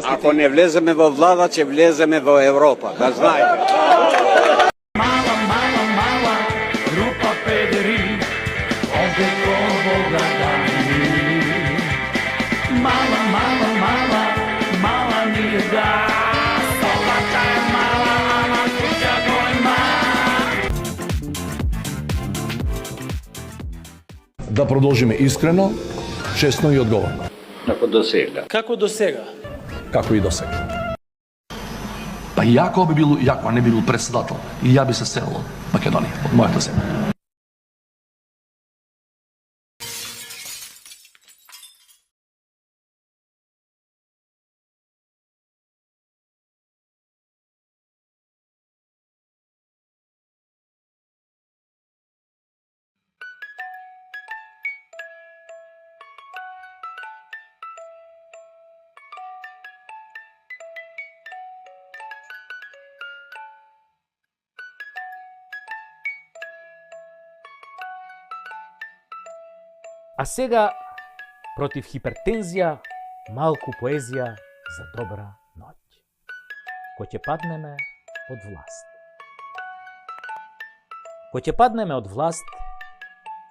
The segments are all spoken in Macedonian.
Ако не влеземе во влада, ќе влеземе во Европа, да знаете. Mala, mala, mala, grupa pederi, ovde kovoga dani. Mala, mala, mala, mala nije da, Slovačka je mala, mama kuća gojma. Да продолжиме искрено, честно и одговорно. Како до сега. Како до сега? Како и до сега. Па и ако би бил, ако не би бил председател, и ја би се селил од Македонија, од мојата земја. А сега, против хипертензија, малку поезија за добра ноќ. Ко ќе паднеме од власт. Ко ќе паднеме од власт,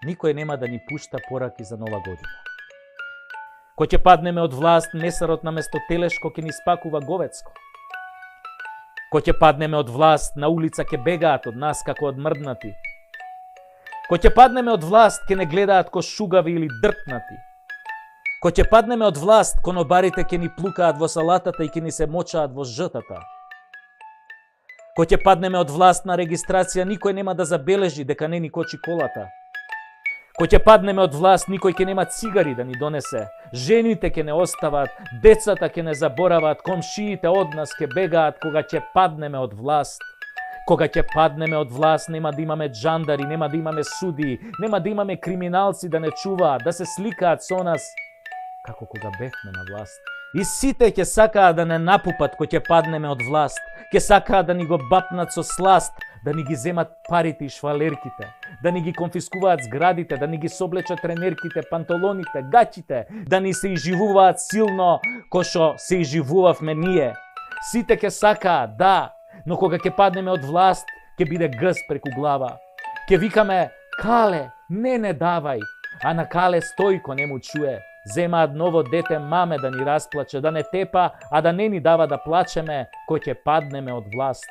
никој нема да ни пушта пораки за нова година. Ко ќе паднеме од власт, месарот наместо телешко ќе ни спакува говецко. Ко ќе паднеме од власт, на улица ќе бегаат од нас како од мрднати. Ко ќе паднеме од власт, ќе не гледаат ко шугави или дртнати. Ко ќе паднеме од власт, конобарите ќе ни плукаат во салатата и ќе ни се мочаат во жтата. Ко ќе паднеме од власт на регистрација, никој нема да забележи дека не ни кочи колата. Ко ќе паднеме од власт, никој ќе нема цигари да ни донесе. Жените ќе не остават, децата ќе не заборават, комшиите од нас ќе бегаат кога ќе паднеме од власт. Кога ќе паднеме од власт, нема да имаме джандари, нема да имаме суди, нема да имаме криминалци да не чуваат, да се сликаат со нас, како кога бевме на власт. И сите ќе сакаат да не напупат кога ќе паднеме од власт, ќе сакаат да ни го бапнат со сласт, да ни ги земат парите и швалерките, да ни ги конфискуваат зградите, да ни ги соблечат тренерките, панталоните, гачите, да ни се изживуваат силно, кој што се изживувавме ние. Сите ќе сакаат, да, но кога ќе паднеме од власт, ќе биде гъс преку глава. Ќе викаме, Кале, не давај, а на Кале Стојко не му чуе. Земаат ново дете маме да ни расплаче, да не тепа, а да не ни дава да плачеме, кој ќе паднеме од власт.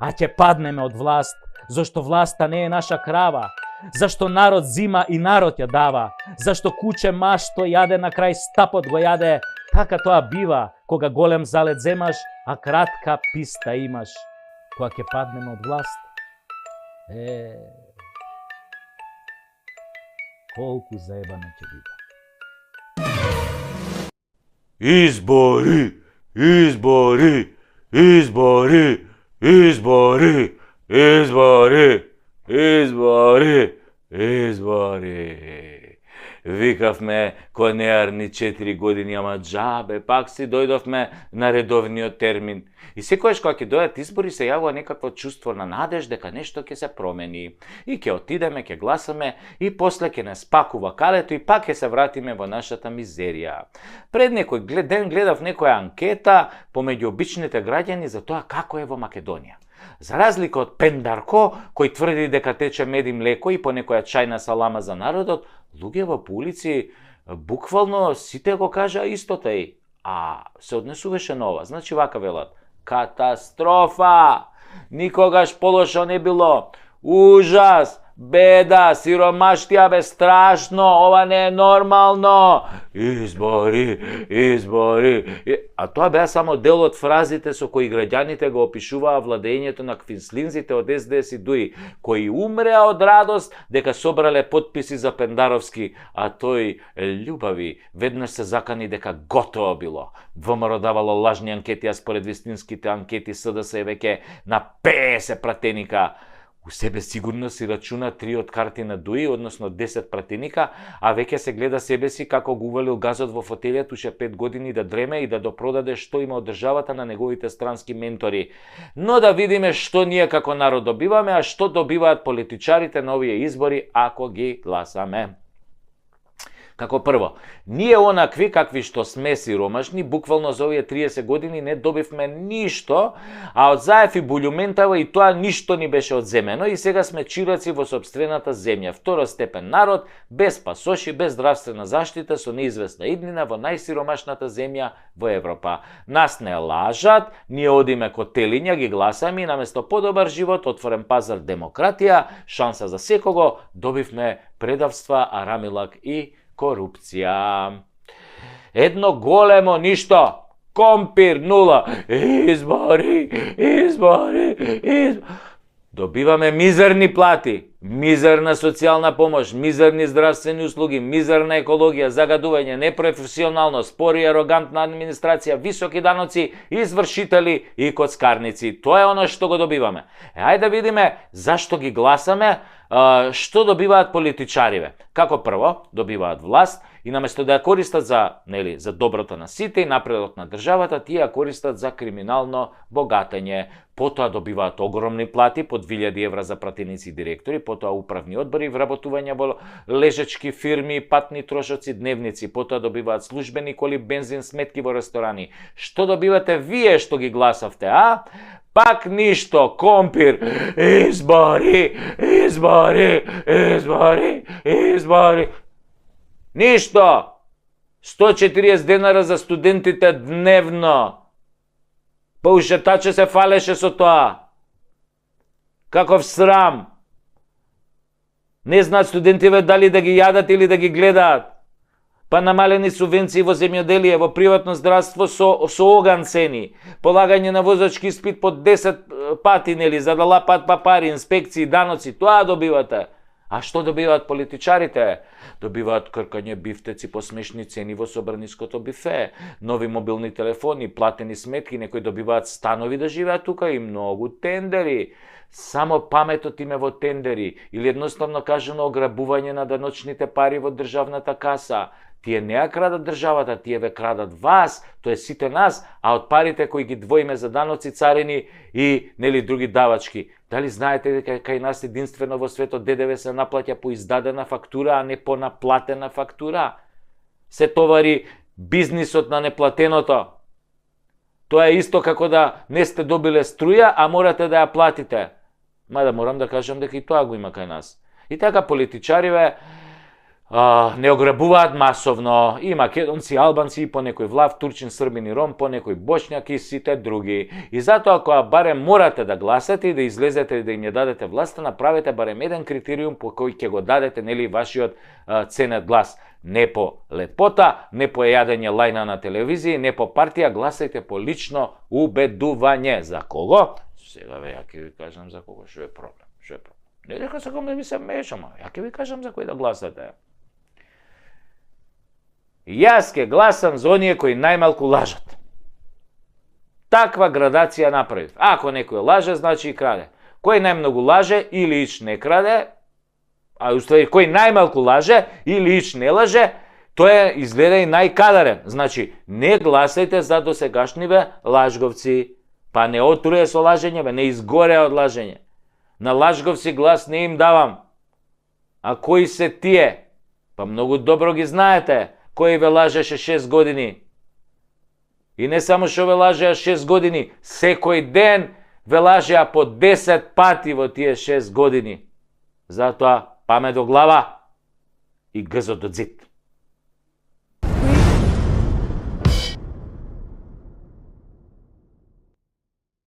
А ќе паднеме од власт, зашто власта не е наша крава, зашто народ зима и народ ја дава, зашто куче машто јаде на крај стапот го јаде, така тоа бива, кога голем залет земаш, а кратка писта имаш. Кога ќе паднеме од власт, колку заебано ќе биде. Избори, избори, избори, избори, избори, избори, избори. Викавме конеарни 4 години, ама джабе, пак си дојдовме на редовниот термин. И секојаш кога ќе дојдат избори се јавува некакво чувство на надеж дека нешто ќе се промени. И ќе отидеме, ќе гласаме и после ќе не спакува калето и пак ќе се вратиме во нашата мизерија. Пред некој ден гледав некоја анкета помеѓу обичните граѓани за тоа како е во Македонија. За разлика од Пендарко, кој тврди дека тече мед и млеко и по некоја чајна салама за народот, луѓето по улици буквално сите го кажа истото и се однесуваше на ова. Значи вака велат: катастрофа! Никогаш полошо не било. Ужас! Беда, сиромаштија, бе, страшно, ова не е нормално. Избори, избори. А тоа беа само дел од фразите со кои граѓаните го опишуваа владењето на квинслинзите од СДС и ДУИ, кои умреа од радост дека собрале потписи за Пендаровски, а тој, љубави, веднаш се закани дека готово било. ВМРО давало лажни анкети, а според вистинските анкети СДС е веќе на 50 пратеника. У себе сигурно си рачуна 3 од карти на ДУИ, односно 10 пратеника, а веќе се гледа себе си како го увалил газот во фотелијата уште 5 години да дреме и да допродаде што има од државата на неговите странски ментори. Но да видиме што ние како народ добиваме, а што добиваат политичарите на овие избори ако ги гласаме. Како прво, ние онакви какви што сме сиромашни, буквално за овие 30 години не добивме ништо, а од Заев и Булјументава и тоа ништо ни беше одземено и сега сме чираци во сопствената земја. Второстепен народ, без пасоши, без здравствена заштита, со неизвестна иднина во најсиромашната земја во Европа. Нас не лажат, ние одиме ко телиња, ги гласаме и наместо подобар живот, отворен пазар, демократија, шанса за секого, добивме предавства, арамилак и корупција. Едно големо ништо. Компир нула. Избори. Добиваме мизерни плати, мизерна социјална помош, мизерни здравствени услуги, мизерна екологија, загадување, непрофесионално, спори и арогантна администрација, високи даноци, извршители и коцкарници. Тоа е оно што го добиваме. Ајде да видиме зашто ги гласаме, што добиваат политичариве. Како прво, добиваат власт и наместо да ја користат за доброто на сите и напредот на државата, тие ја користат за криминално богатење. Потоа добиваат огромни плати, по 2000 евра за пратеници и директори, потоа управни одбори, вработување во лежачки фирми, патни трошоци, дневници, потоа добиваат службени коли, бензин, сметки во ресторани. Што добивате вие што ги гласавте, а? Пак ништо, компир, избори. Ништо! 140 денара за студентите дневно. Паушетаче се фалеше со тоа. Каков срам. Не знаат студентиве дали да ги јадат или да ги гледаат. Па намалени субвенции во земјоделие, во приватно здравство со оган цени. Полагање на возачки испит по 10 пати, за да лапат папари, инспекции, даноци. Тоа добивате. А што добиваат политичарите? Добиваат кркање бифтеци по смешни цени во собраниското бифе, нови мобилни телефони, платени сметки, некои добиваат станови да живеат тука и многу тендери. Само паметот им е во тендери или едноставно кажано ограбување на даночните пари во државната каса. Тие не ја крадат државата, тие ве крадат вас, тоа е сите нас, а од парите кои ги двоиме за даноци, царини и други давачки. Дали знаете дека кај нас единствено во светот ДДВ се наплаќа по издадена фактура, а не по наплатена фактура? Се товари бизнисот на неплатеното. Тоа е исто како да не сте добиле струја, а морате да ја платите. Мада морам да кажам дека и тоа го има кај нас. И така политичариве не ограбуваат масовно, и македонци, и албанци, и по некој влав, турчин, србин и ром, по некој бошњак и сите други. И затоа ако барем морате да гласате и да излезете и да им ја дадете власта, направете барем еден критериум по кој ќе го дадете вашиот ценет глас. Не по лепота, не по јадење лајна на телевизија, не по партија, гласајте по лично убедување. За кого? Сега ја ќе ви кажам за кого, што е проблем. Не дека сакам да ми се мешам, ја ќе ви кажам за кој да гласате. Јас ќе гласам за оние кои најмалку лажат. Таква градација направив. Ако некој лаже, значи и краде. Кој најмногу лаже или ич не краде, а уствари кој најмалку лаже или ич не лаже, тоа изгледа и најкадарен. Значи, не гласајте за досегашниве лажговци. Па не отруе со лажење, не изгоре од лажење. На лажговци глас не им давам. А кои се тие? Па многу добро ги знаете. Кој ве лажеше 6 години. И не само што ве лажеа 6 години, секој ден ве лажеа по 10 пати во тие 6 години. Затоа памет до глава и гзот до зид.